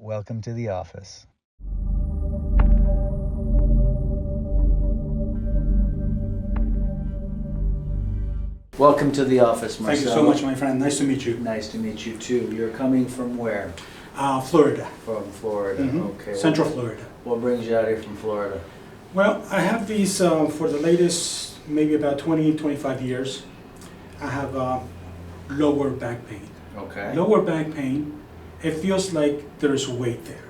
Welcome to the office. Welcome to the office, Marcello. Thank you so much, my friend. Nice to meet you. Nice to meet you too. You're coming from where? Florida. From Florida. Okay. Central Florida. What brings you out here from Florida? Well, I have these for the latest maybe about 20, 25 years. I have lower back pain. Okay. Lower back pain, it feels like there's weight there.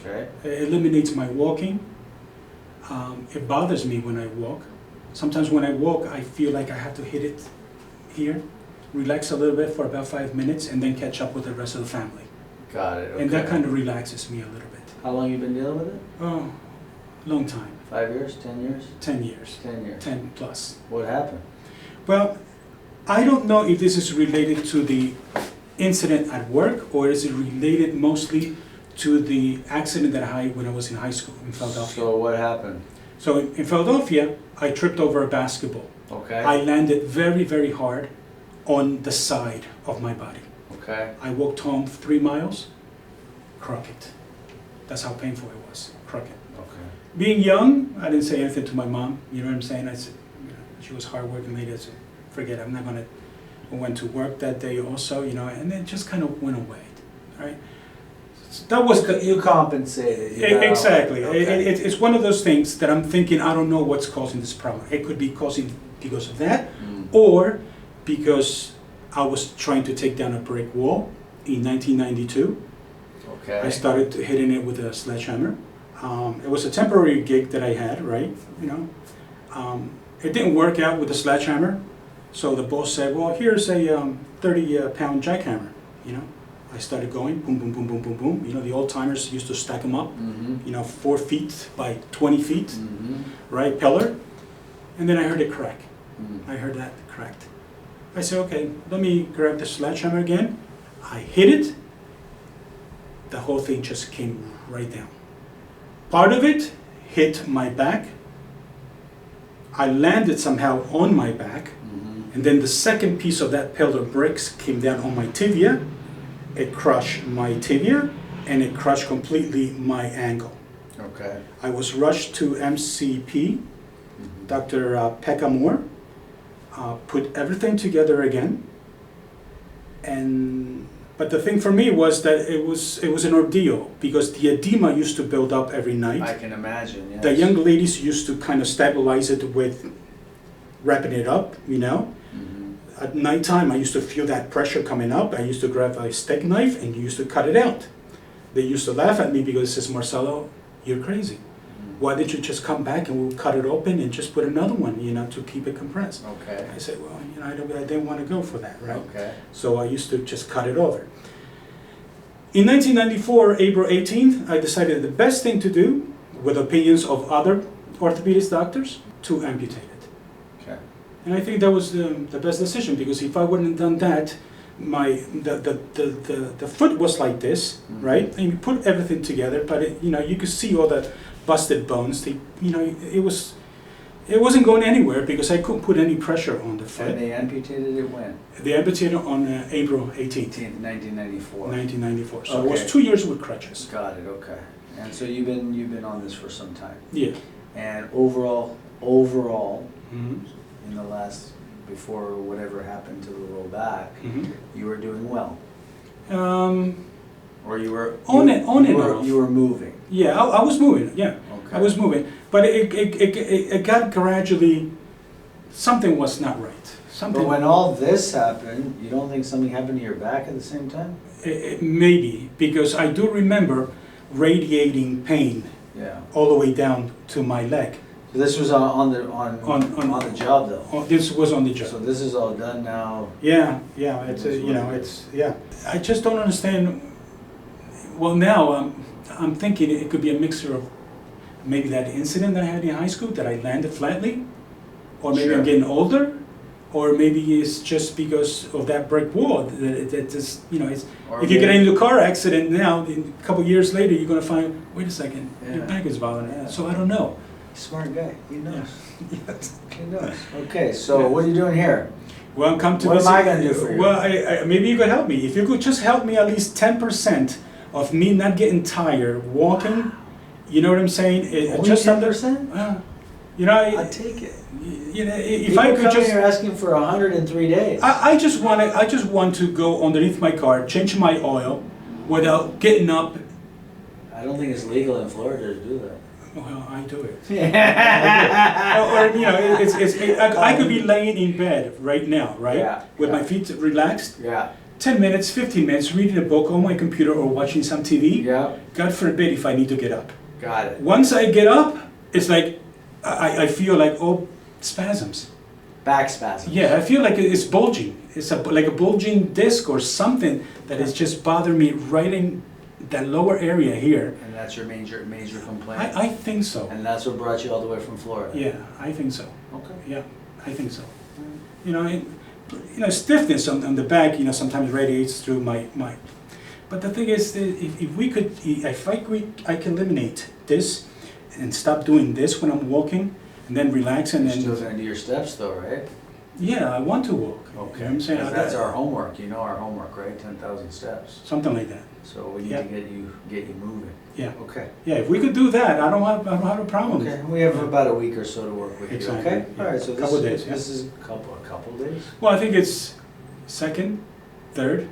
Okay. It eliminates my walking. It bothers me when I walk. Sometimes when I walk, I feel like I have to hit it here, relax a little bit for about 5 minutes, and then catch up with the rest of the family. Got it. Okay. And that kind of relaxes me a little bit. How long you been dealing with it? Oh, long time. 5 years? 10 years? 10 years. 10 years. 10 plus. What happened? Well, I don't know if this is related to the incident at work or is it related mostly to the accident that I had when I was in high school in Philadelphia. So what happened? So in Philadelphia, I tripped over a basketball. Okay. I landed very, very hard on the side of my body. Okay. I walked home 3 miles, crooked. That's how painful it was, crooked. Okay. Being young, I didn't say anything to my mom, you know what I'm saying? I said, you know, she was a hard-working lady. I said, forget it, I'm not gonna. I went to work that day also, you know, and it just kind of went away, right? So that was the. You compensated. You know? Exactly. Okay. It's one of those things that I'm thinking, I don't know what's causing this problem. It could be causing because of that, or because I was trying to take down a brick wall in 1992. Okay. I started hitting it with a sledgehammer. It was a temporary gig that I had, right? You know, it didn't work out with the sledgehammer, so the boss said, "Well, here's a 30-pound jackhammer." You know, I started going boom, boom, boom, boom, boom, boom. You know, the old timers used to stack them up. You know, 4 feet by 20 feet, right? Pillar, and then I heard it crack. I heard that cracked. I said, "Okay, let me grab the sledgehammer again." I hit it. The whole thing just came right down. Part of it hit my back. I landed somehow on my back, and then the second piece of that pillar bricks came down on my tibia. It crushed my tibia, and it crushed completely my ankle. Okay. I was rushed to MCP, Dr. Pekka Moore, put everything together again, but the thing for me was that it was an ordeal because the edema used to build up every night. I can imagine, yes. The young ladies used to kind of stabilize it with wrapping it up, you know. At nighttime, I used to feel that pressure coming up. I used to grab a steak knife and used to cut it out. They used to laugh at me because it says, "Marcello, you're crazy. Why did you just come back and we'll cut it open and just put another one, you know, to keep it compressed?" Okay. I said, "Well, you know, I didn't want to go for that, right?" Okay. So I used to just cut it over. In 1994, April 18th, I decided the best thing to do, with opinions of other orthopedics doctors, to amputate it. Okay. And I think that was the best decision because if I wouldn't have done that, the foot was like this, right? And you put everything together, but it, you know, you could see all the busted bones. You know, it wasn't going anywhere because I couldn't put any pressure on the foot. And they amputated it when? They amputated on April 18th, 1994. 1994. So Okay. it was 2 years with crutches. Got it. Okay. And so you've been on this for some time. Yeah. And overall, in the last, before whatever happened to the low back, you were doing well. Or you were On and off. You were moving. Yeah, I was moving. Yeah, Okay. I was moving, but it got gradually. Something was not right. Something. But when all this happened, you don't think something happened to your back at the same time? Maybe because I do remember radiating pain Yeah. all the way down to my leg. So this was on the job though. Oh, this was on the job. So this is all done now. Yeah. It's you know, it's yeah. I just don't understand. Well, now I'm thinking it could be a mixture of maybe that incident that I had in high school that I landed flatly, or maybe I'm getting older, or maybe it's just because of that brick wall that just, you know, it's, if you get into a car accident now, a couple years later, you're going to find, wait a second, your back is bothering you. So I don't know. Smart guy, he knows. Yes. He knows. Okay, so what are you doing here? Well, come to What visit. am I going to do for you? Well, maybe you could help me. If you could just help me at least 10% of me not getting tired, walking. You know what I'm saying? Only 10%? You know, I'd take it. You know, if People I could come just, here asking for 103 days. I just want to go underneath my car, change my oil, without getting up. I don't think it's legal in Florida to do that. Well, I do it. or you know, I could be laying in bed right now, right, Yeah, with yeah. my feet relaxed. Yeah. 10 minutes, 15 minutes, reading a book on my computer or watching some TV. Yeah. God forbid if I need to get up. Got it. Once I get up, it's like I feel like spasms. Back spasms. Yeah, I feel like it's bulging. It's like a bulging disc or something that is just bothering me right in that lower area here. And that's your major complaint? I think so. And that's what brought you all the way from Florida? Yeah, I think so. Okay. Yeah, I think so. You know, stiffness on the back, you know, sometimes radiates through my. But the thing is, if I can eliminate this and stop doing this when I'm walking, and then relax and You're then. still going to do your steps though, right? Yeah, I want to walk. Okay. You know what I'm saying? 'Cause that's our homework. You know our homework, right? 10,000 steps. Something like that. So we need Yeah. to get you moving. Yeah. Okay. Yeah, if we could do that, I don't have a problem. Okay. We have about a week or so to work with Exactly. you. Okay. Yeah. All right. So Couple this, days, yeah. This is a couple days. Well, I think it's 2nd, 3rd,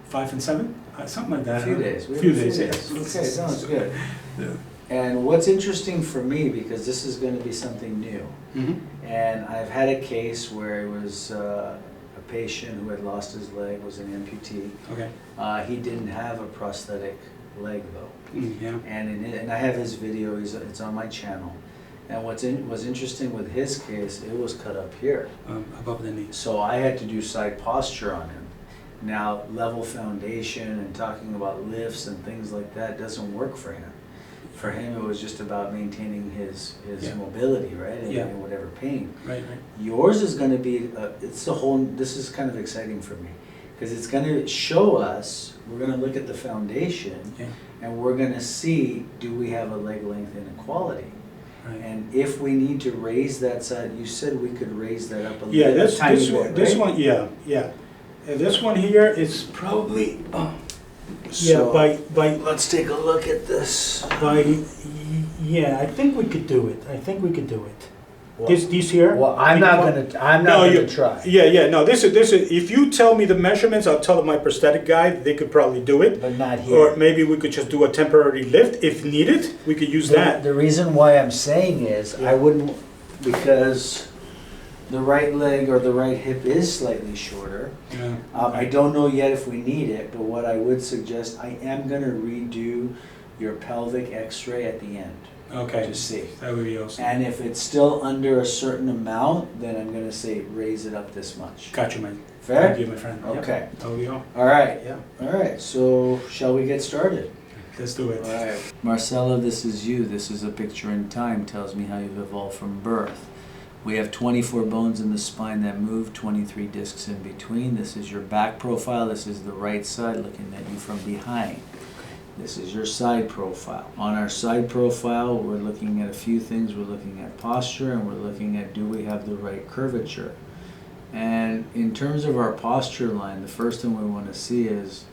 5 and 7, something like that. A few days. We have Few a days. days. Yeah. Okay. Sounds good. Yeah. And what's interesting for me, because this is going to be something new, Mhm. and I've had a case where it was a patient who had lost his leg, was an amputee. Okay. He didn't have a prosthetic leg though. Yeah. And I have his video, it's on my channel. And what's interesting with his case, it was cut up here. Above the knees. So I had to do side posture on him. Now, level foundation and talking about lifts and things like that doesn't work for him. For him, it was just about maintaining his Yeah. mobility, right? And Yeah. whatever pain. Right. Yours is going to be, this is kind of exciting for me. Because it's going to show us, we're going to look at the foundation, Yeah. and we're going to see, do we have a leg length inequality? Right. And if we need to raise that side, you said we could raise that up a Yeah, little tiny bit, this right? one, yeah. And this one here is probably, So, by, let's take a look at this. yeah, I think we could do it. Well, These here? Well, I'm not gonna try. Yeah, no, this is, if you tell me the measurements, I'll tell my prosthetic guy, they could probably do it. But not Or here. maybe we could just do a temporary lift if needed, we could use that. The reason why I'm saying is, Yeah. I wouldn't, because the right leg or the right hip is slightly shorter. Yeah. I don't know yet if we need it, but what I would suggest, I am gonna redo your pelvic x-ray at the end Okay, to see. that would be awesome. And if it's still under a certain amount, then I'm gonna say raise it up this much. Gotcha, man. Fair? Thank you, my friend. Yep. Okay. That would be all. All right. Yeah, All right. So shall we get started? let's do it. All right. Marcello, this is you. This is a picture in time. Tells me how you've evolved from birth. We have 24 bones in the spine that move, 23 discs in between. This is your back profile. This is the right side looking at you from behind. This is your side profile. On our side profile, we're looking at a few things. We're looking at posture, and we're looking at, do we have the right curvature? And in terms of our posture line, the first thing we want to see is,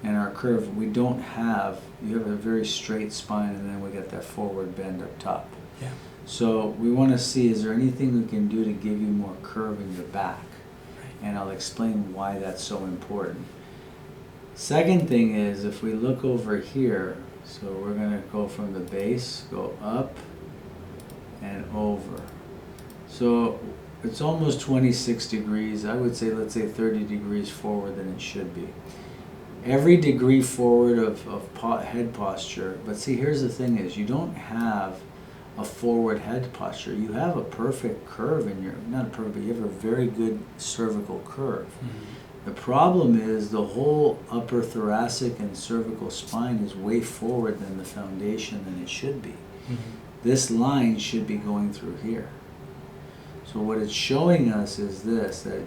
in our curve, we don't have, you have a very straight spine, and then we got that forward bend up top. Yeah. So we want to see, is there anything we can do to give you more curve in your back? And I'll explain why that's so important. Second thing is, if we look over here, so we're going to go from the base, go up and over. So it's almost 26 degrees. I would say, let's say 30 degrees forward than it should be. Every degree forward of head posture, but see, here's the thing is, you don't have a forward head posture. You have a perfect curve in your, not perfect, but you have a very good cervical curve. Mm-hmm. The problem is the whole upper thoracic and cervical spine is way forward than the foundation than it should be. Mm-hmm. This line should be going through here. So what it's showing us is this, that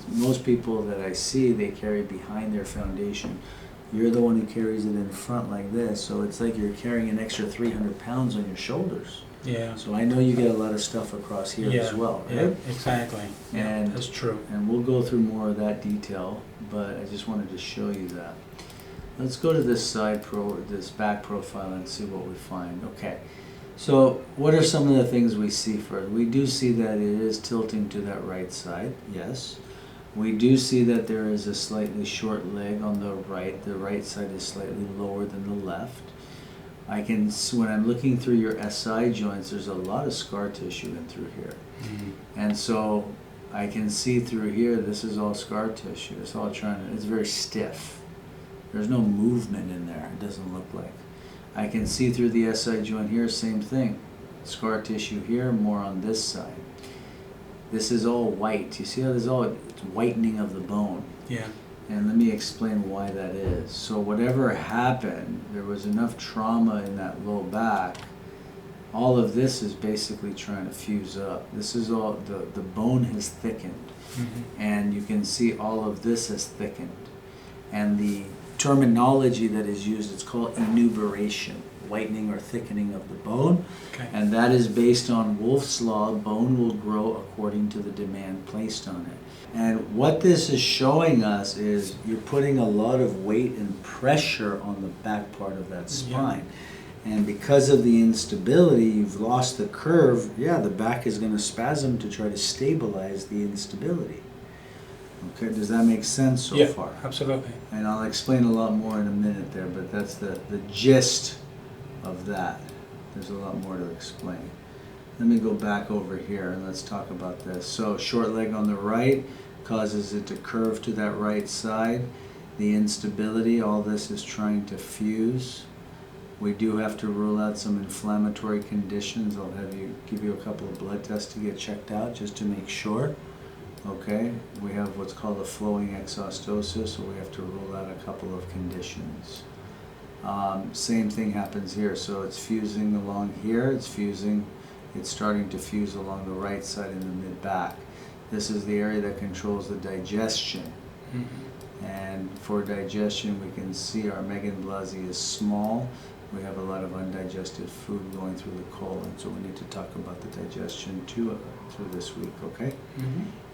most people that I see, they carry behind their foundation. You're the one who carries it in front like this, so it's like you're carrying an extra 300 pounds on your shoulders. Yeah. So I know you get a lot of stuff across here as well, right? Yeah, exactly. And that's true. And we'll go through more of that detail, but I just wanted to show you that. let's go to this this back profile and see what we find. Okay. So what are some of the things we see first? We do see that it is tilting to that right side, yes. We do see that there is a slightly short leg on the right. The right side is slightly lower than the left. I can see when I'm looking through your SI joints, there's a lot of scar tissue in through here. And so I can see through here, this is all scar tissue. It's all it's very stiff. There's no movement in there, it doesn't look like. I can see through the SI joint here, same thing. Scar tissue here, more on this side. This is all white. You see how there's all it's whitening of the bone? Yeah. And let me explain why that is. So whatever happened, there was enough trauma in that low back. All of this is basically trying to fuse up. This is all, the bone has thickened. And you can see all of this has thickened. And the terminology that is used, it's called enuberation, whitening or thickening of the bone. Okay. And that is based on Wolff's Law, bone will grow according to the demand placed on it. And what this is showing us is you're putting a lot of weight and pressure on the back part of that spine. Yeah. And because of the instability, you've lost the curve. Yeah, the back is going to spasm to try to stabilize the instability. Okay, does that make sense so far? Yeah, absolutely. And I'll explain a lot more in a minute there, but that's the gist of that. There's a lot more to explain. Let me go back over here and let's talk about this. So short leg on the right causes it to curve to that right side. The instability, all this is trying to fuse. We do have to rule out some inflammatory conditions. I'll have you give you a couple of blood tests to get checked out just to make sure. Okay, we have what's called a flowing exostosis, so we have to rule out a couple of conditions. Same thing happens here, so it's fusing along here, it's starting to fuse along the right side in the mid-back. This is the area that controls the digestion. And for digestion, we can see our Blvd is small. We have a lot of undigested food going through the colon, so we need to talk about the digestion too through this week, okay?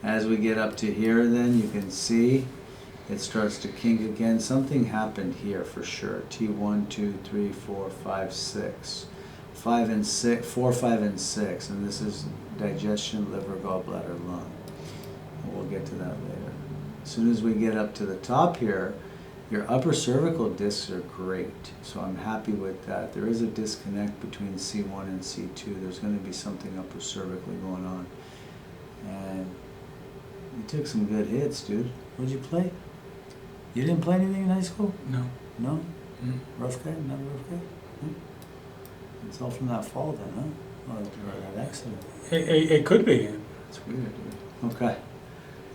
As we get up to here, then you can see it starts to kink again. Something happened here for sure. T1, 2, 3, 4, 5, 6. 5 and 6, 4, 5, and 6, and this is digestion, liver, gallbladder, lung. And we'll get to that later. As soon as we get up to the top here, your upper cervical discs are great, so I'm happy with that. There is a disconnect between C1 and C2. There's going to be something upper cervically going on. And you took some good hits, dude. What'd you play? You didn't play anything in high school? No. No? Rough guy? Not a rough guy? It's all from that fall then, huh? Or that accident. It could be. That's weird, dude. Okay.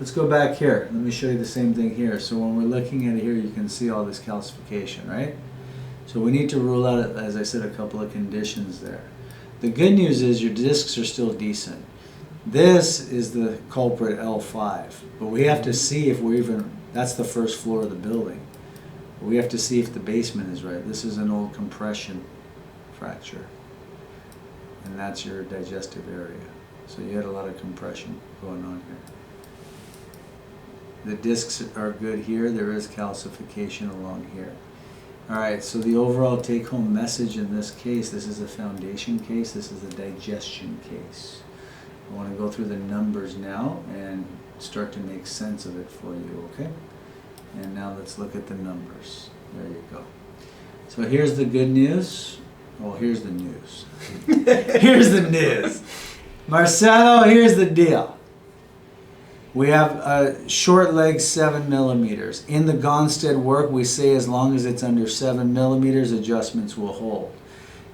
Let's go back here. Let me show you the same thing here. So when we're looking at it here, you can see all this calcification, right? So we need to rule out, as I said, a couple of conditions there. The good news is your discs are still decent. This is the culprit L5, but we have to see if we're even, that's the first floor of the building. But we have to see if the basement is right. This is an old compression fracture, and that's your digestive area. So you had a lot of compression going on here. The discs are good here. There is calcification along here. All right, so the overall take-home message in this case, this is a foundation case, this is a digestion case. I want to go through the numbers now and start to make sense of it for you, okay? And now let's look at the numbers. There you go. So here's the good news. Well, here's the news. Here's the news. Marcello, here's the deal. We have a short leg 7 millimeters. In the Gonstead work, we say as long as it's under 7 millimeters, adjustments will hold.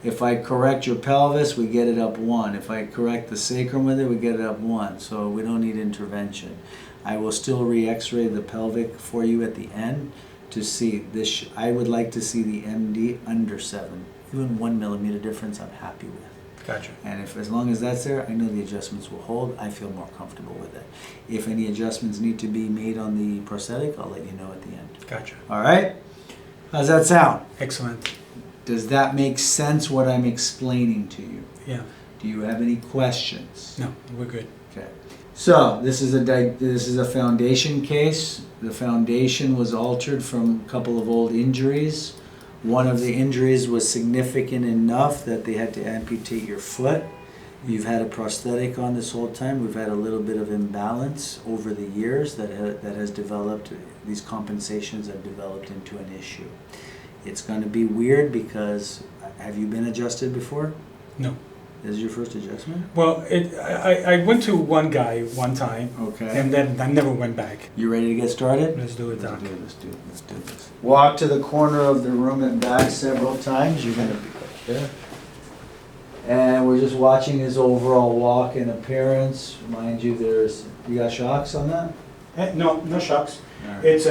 If I correct your pelvis, we get it up 1. If I correct the sacrum with it, we get it up 1. So we don't need intervention. I will still re-x-ray the pelvic for you at the end to see this. I would like to see the MD under 7. Even 1 millimeter difference, I'm happy with. Gotcha. And if, as long as that's there, I know the adjustments will hold. I feel more comfortable with it. If any adjustments need to be made on the prosthetic, I'll let you know at the end. Gotcha. All right? How's that sound? Excellent. Does that make sense what I'm explaining to you? Yeah. Do you have any questions? No, we're good. Okay. So this is a foundation case. The foundation was altered from a couple of old injuries. One of the injuries was significant enough that they had to amputate your foot. You've had a prosthetic on this whole time. We've had a little bit of imbalance over the years that has developed. These compensations have developed into an issue. It's going to be weird because have you been adjusted before? No. This is your first adjustment? Well, I went to one guy one time, Okay. and then I never went back. You ready to get started? Let's do it, Doc. Let's do this. Walk to the corner of the room and back several times. You're going to be right there. And we're just watching his overall walk and appearance. Mind you, you got shocks on that? No shocks. Alright. It's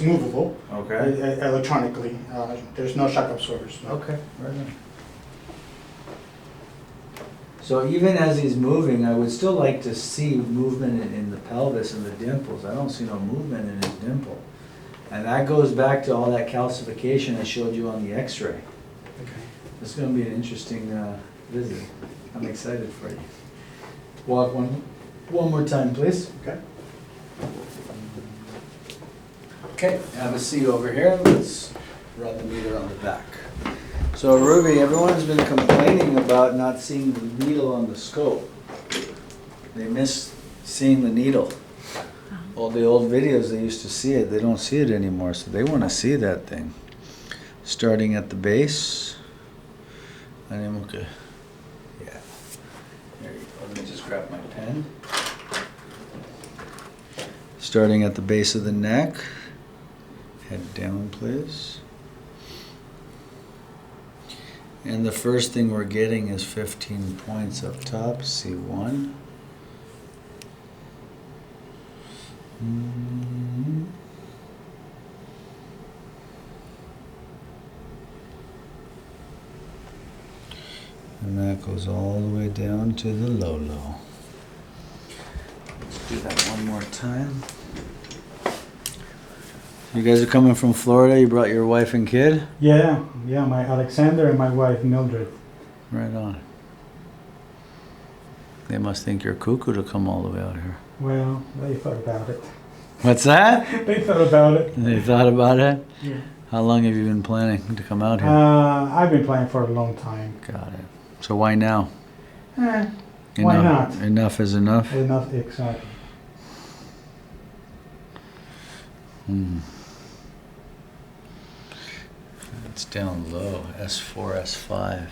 movable. Okay. Electronically. There's no shock absorbers. No. Okay, right on. So even as he's moving, I would still like to see movement in the pelvis and the dimples. I don't see no movement in his dimple. And that goes back to all that calcification I showed you on the x-ray. Okay. This is going to be an interesting visit. I'm excited for you. Walk one more time, please. Okay. Okay, have a seat over here. Let's run the meter on the back. So Ruby, everyone has been complaining about not seeing the needle on the scope. They miss seeing the needle. All the old videos, they used to see it. They don't see it anymore, so they want to see that thing. Starting at the base. And I'm okay. Yeah. There you go. Let me just grab my pen. Starting at the base of the neck. Head down, please. And the first thing we're getting is 15 points up top, C1. And that goes all the way down to the low. Let's do that one more time. You guys are coming from Florida? You brought your wife and kid? Yeah, my Alexander and my wife Mildred. Right on. They must think you're cuckoo to come all the way out here. Well, they thought about it. What's that? They thought about it. They thought about it? Yeah. How long have you been planning to come out here? I've been playing for a long time. Got it. So why now? Why not? Enough is enough? Enough, exactly. It's down low, S4, S5,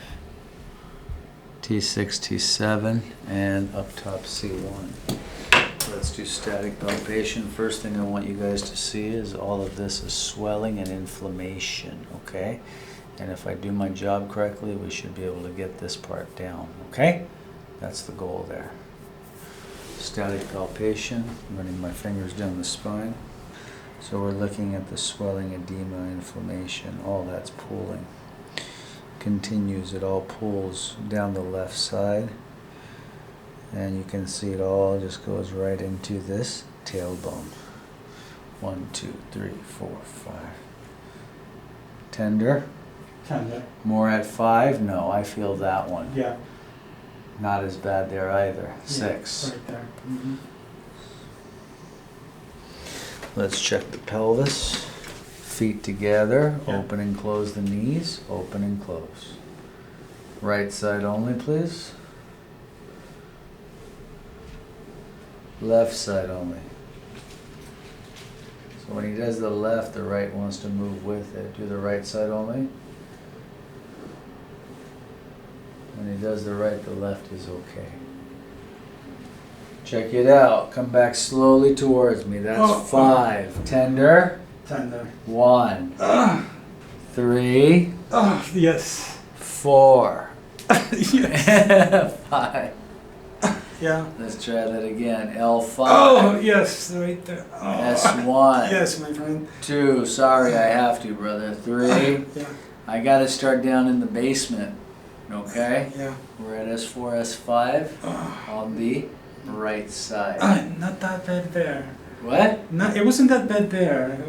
T6, T7, and up top C1. Let's do static palpation. First thing I want you guys to see is all of this is swelling and inflammation, okay? And if I do my job correctly, we should be able to get this part down, okay? That's the goal there. Static palpation, running my fingers down the spine. So we're looking at the swelling, edema, inflammation, all that's pooling. Continues, it all pulls down the left side. And you can see it all just goes right into this tailbone. 1, 2, 3, 4, 5. Tender. Tender. More at 5? No, I feel that one. Yeah. Not as bad there either. 6. Right there. Mm-hmm. Let's check the pelvis. Feet together. Yeah. Open and close the knees. Open and close. Right side only, please. Left side only. So when he does the left, the right wants to move with it. Do the right side only. When he does the right, the left is okay. Check it out. Come back slowly towards me. That's 5. Tender. Tender. 1. 3. Oh, yes. 4. Yes. 5. Yeah. Let's try that again. L5. Oh, yes, right there. Oh. S1. Yes, my friend. 2. Sorry, I have to, brother. 3. Yeah. I got to start down in the basement. Okay? Yeah. We're at S4, S5 on the right side. Not that bad there. What? No, it wasn't that bad there.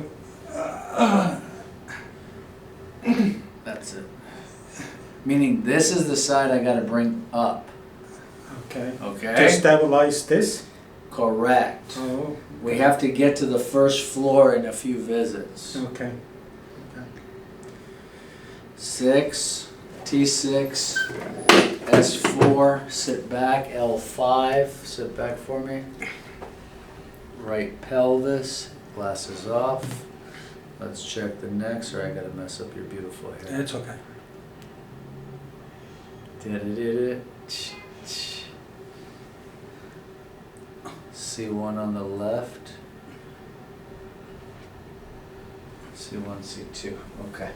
That's it. Meaning this is the side I got to bring up. Okay. Okay? To stabilize this? Correct. Oh. We have to get to the first floor in a few visits. Okay. 6, T6, S4, sit back, L5, sit back for me. Right pelvis, glasses off. Let's check the neck, sorry I gotta mess up your beautiful hair. It's okay. C1 on the left. C1, C2, okay.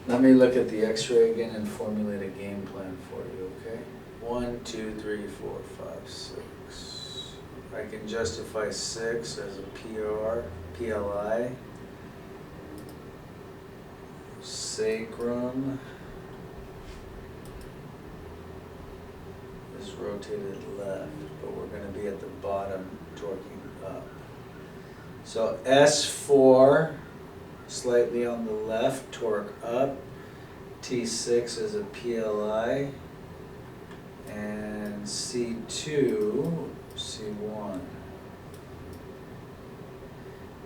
Let me look at the x-ray again and formulate a game plan for you, okay? 1, 2, 3, 4, 5, 6. I can justify 6 as a PR, PLI. Sacrum is rotated left, but we're going to be at the bottom torquing up. So S4, slightly on the left, torque up. T6 is a PLI. And C2, C1.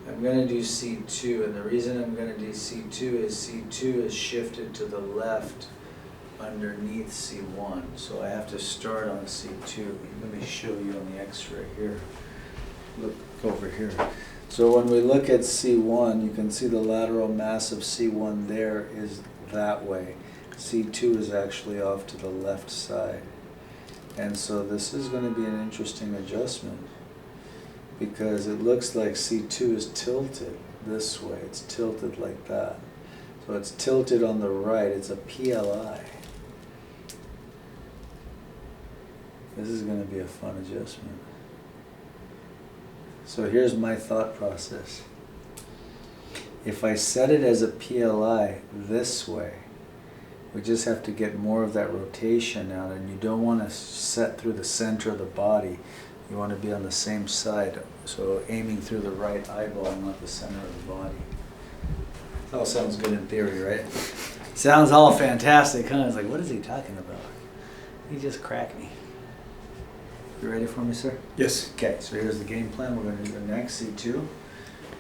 I'm going to do C2, and the reason I'm going to do C2 is shifted to the left underneath C1. So I have to start on C2. Let me show you on the x-ray here. Look over here. So when we look at C1, you can see the lateral mass of C1 there is that way. C2 is actually off to the left side. And so this is going to be an interesting adjustment because it looks like C2 is tilted this way. It's tilted like that. So it's tilted on the right. It's a PLI. This is going to be a fun adjustment. So here's my thought process. If I set it as a PLI this way, we just have to get more of that rotation out, and you don't want to set through the center of the body. You want to be on the same side, so aiming through the right eyeball, not the center of the body. That all sounds good in theory, right? Sounds all fantastic, huh? It's like, what is he talking about? He just cracked me. You ready for me, sir? Yes. Okay, so here's the game plan. We're going to do the next C2,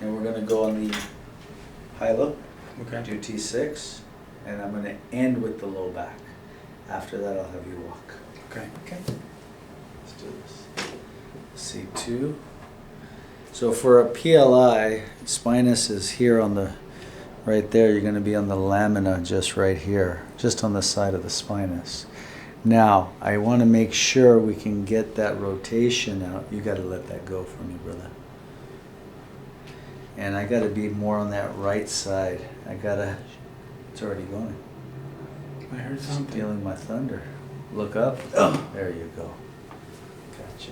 and we're going to go on the Hylo, Okay. do T6, and I'm going to end with the low back. After that, I'll have you walk. Okay. Okay, let's do this. C2. So for a PLI, spinous is here on the, right there. You're going to be on the lamina just right here, just on the side of the spinous. Now, I want to make sure we can get that rotation out. You got to let that go for me, brother. And I got to be more on that right side. I got to, it's already going. I heard something. Stealing my thunder. Look up. Oh, there you go. Gotcha.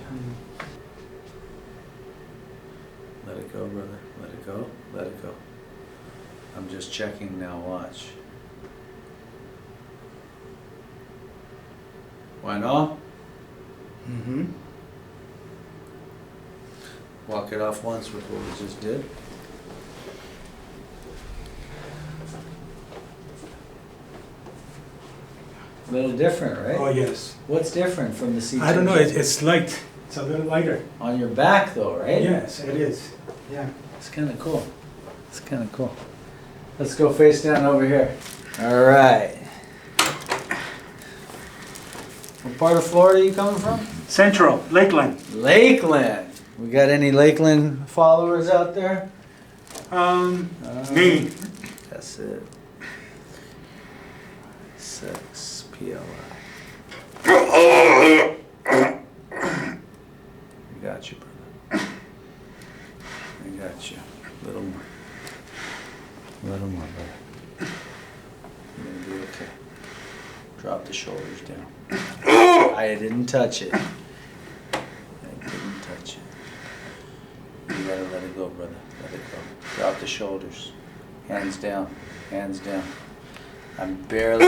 Let it go, brother. Let it go. Let it go. I'm just checking now. Watch. Why not? Mm-hmm. Walk it off once with what we just did. A little different, right? Oh, yes. What's different from the C2? I don't know, it's light. It's a little lighter. On your back though, right? Yes, it is. Yeah. It's kind of cool. It's kind of cool. Let's go face down over here. All right. What part of Florida are you coming from? Central, Lakeland. Lakeland. We got any Lakeland followers out there? Me. That's it. 6 PLI. I got you, brother. I got you. A little more. A little more, brother. You're gonna be okay. Drop the shoulders down. I didn't touch it. I didn't touch it. You gotta let it go, brother. Let it go. Drop the shoulders. Hands down. Hands down. I'm barely...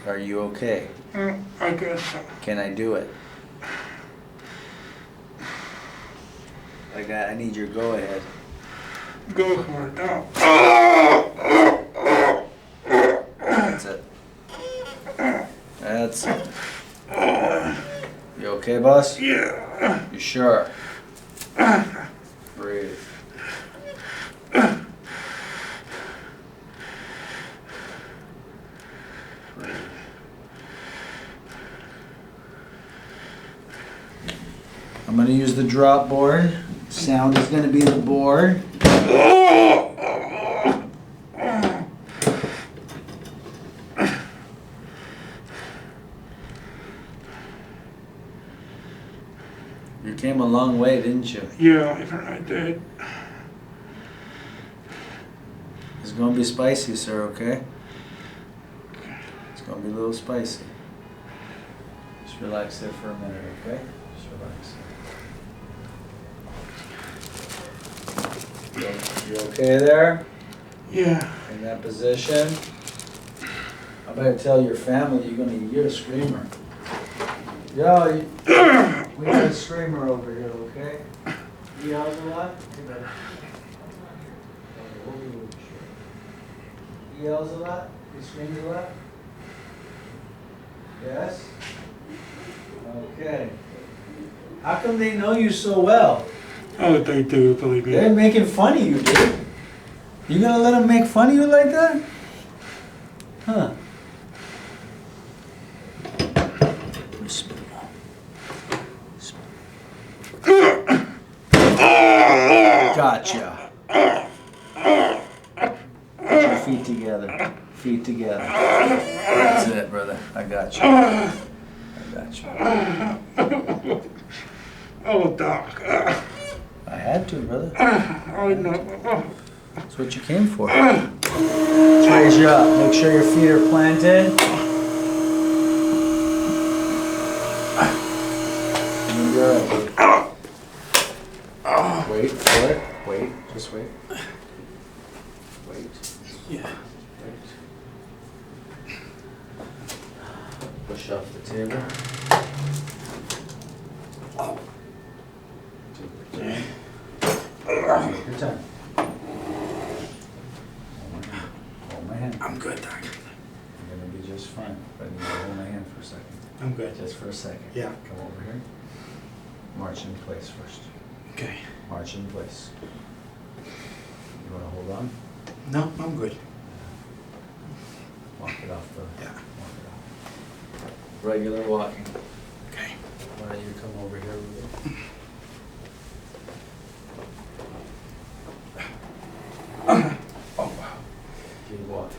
Are you okay? I guess so. Can I do it? I need your go ahead. Go for it now. That's it. okay, boss? Yeah. You sure? Breathe. I'm going to use the drop board. Sound is going to be the board. You came a long way, didn't you? Yeah, I did. It's going to be spicy, sir, okay? It's going to be a little spicy. Just relax there for a minute, okay? Just relax. You okay there? Yeah. In that position? I better tell your family you're a screamer. Yo, we got a screamer over here, okay? He yells a lot? He yells a lot? He screams a lot? Yes? Okay. How come they know you so well? Oh, they do, believe me. They're making fun of you, dude. You gonna let them make fun of you like that? Huh. Gotcha. Put your feet together. Feet together. That's it, brother. I got you. I got you. Oh, Doc. I had to, brother. Oh, no. That's what you came for. Let's raise you up. Make sure your feet are planted. You're good. Wait for it. Wait. Just wait. Wait. Yeah. Wait. Push off the table. Take your time. Hold my hand. I'm good, Doc. You're gonna be just fine. But you hold my hand for a second. I'm good. Just for a second. Yeah. Come over here. March in place first. Okay. March in place. You wanna hold on? No, I'm good. Walk it off the. Yeah. Walk it off. Regular walking. Okay. Why don't you come over here with it? Oh, wow. Keep walking.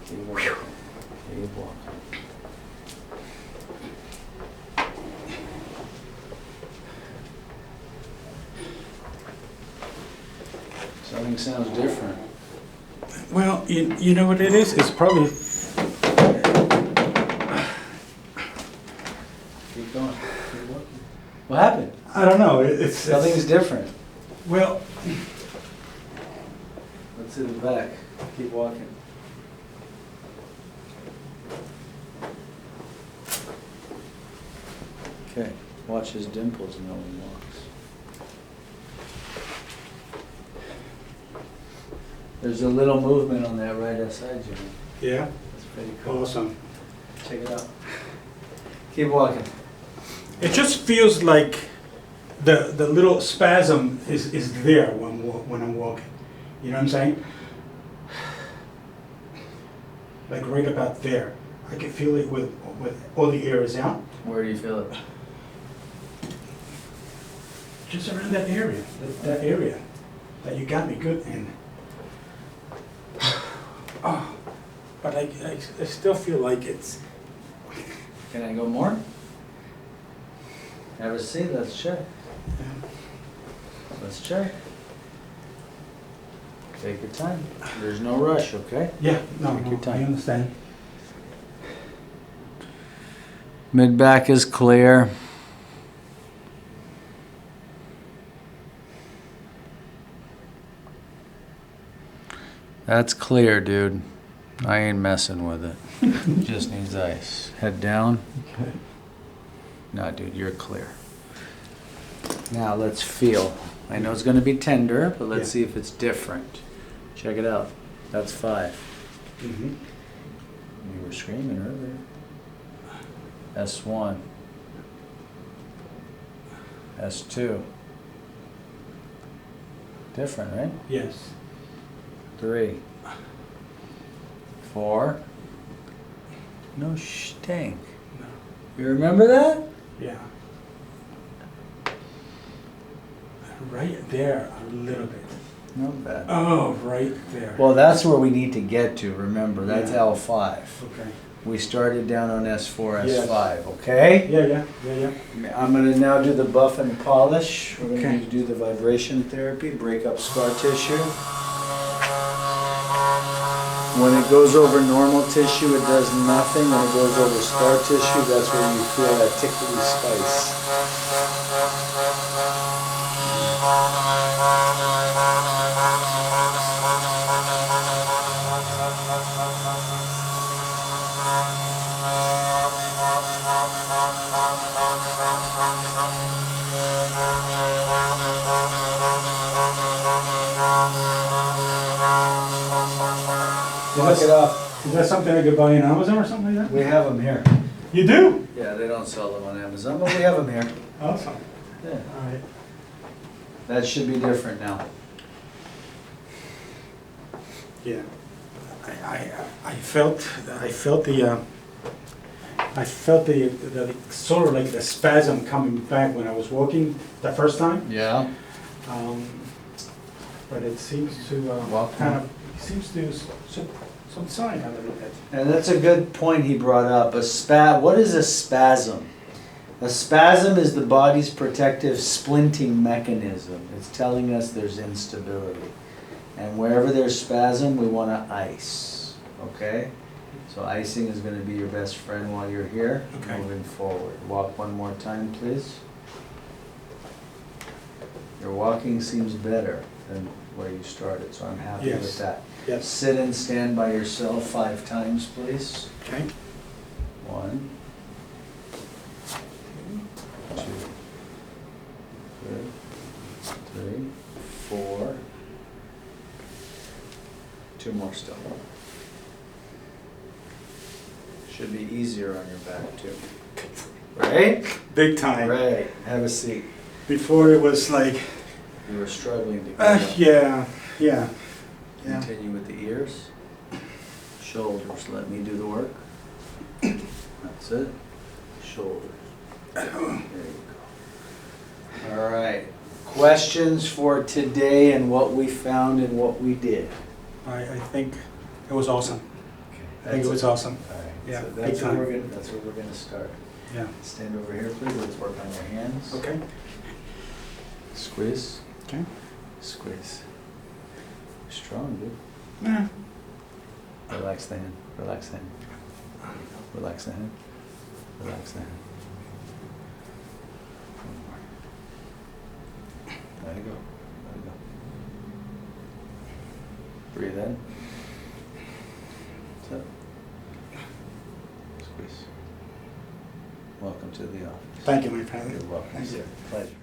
Keep walking. Keep walking. Something sounds different. Well, you know what it is? It's probably... Keep going. Keep walking. What happened? I don't know. It's Something's different. Well, Let's see the back. Keep walking. Okay. Watch his dimples and how he walks. There's a little movement on that right side, Jimmy. yeah. That's pretty cool. Awesome. Check it out. Keep walking. It just feels like the little spasm is there when I'm walking. You know what I'm saying? Like right about there. I can feel it with all the air is out. Where do you feel it? Just around that area. That area. That you got me good in. Oh, but I still feel like it's... Can I go more? Have a seat. Let's check. Let's check. Take your time. There's no rush, okay? Yeah, no, Take your time. I understand. Mid back is clear. That's clear, dude. I ain't messing with it. Just needs ice. Head down. Okay. No, dude, you're clear. Now let's feel. I know it's going to be tender, but let's Yeah. see if it's different. Check it out. That's 5. Mm-hmm. You were screaming earlier. S1. S2. Different, right? Yes. 3. 4. No stink. No. You remember that? Yeah. Right there, a little bit. Not bad. Oh, right there. Well, that's where we need to get to, remember. That's Yeah. L5. Okay. We started down on S4, Yes. S5, okay? Yeah. I'm going to now do the buff and polish. We're going Okay. to do the vibration therapy, break up scar tissue. When it goes over normal tissue, it does nothing. When it goes over scar tissue, that's where you feel that tickly spice. Look it up. Is that something I could buy on Amazon or something like that? We have them here. You do? Yeah, they don't sell them on Amazon, but we have them here. Awesome. Yeah. All right. That should be different now. Yeah. I felt the sort of like the spasm coming back when I was walking the first time. Yeah. But it seems to subside a little bit. And that's a good point he brought up. What is a spasm? A spasm is the body's protective splinting mechanism. It's telling us there's instability. And wherever there's spasm, we want to ice. Okay? So icing is going to be your best friend while you're here. Okay. Moving forward. Walk one more time, please. Your walking seems better than where you started, so I'm happy Yes. with that. Yes. Sit and stand by yourself 5 times, please. Okay. 1, 2, 3, 4. 2 more still. Should be easier on your back too. Right? Big time. Right. Have a seat. Before it was like, You were struggling to get up. yeah. Continue with the ears. Shoulders. Let me do the work. That's it. Shoulders. There you go. All right. Questions for today and what we found and what we did. I think it was awesome. I think it was awesome. All right. Yeah, So big that's where time. we're gonna start. Yeah. Stand over here, please. Let's work on your hands. Okay. Squeeze. Okay. Squeeze. Strong, dude. Yeah. Relax the hand. Relax the hand. Relax the hand. Relax the hand. One more. Let it go. Let it go. Breathe in. So. Squeeze. Welcome to the office. Thank you, my friend. You're welcome, Thank you. sir. Pleasure.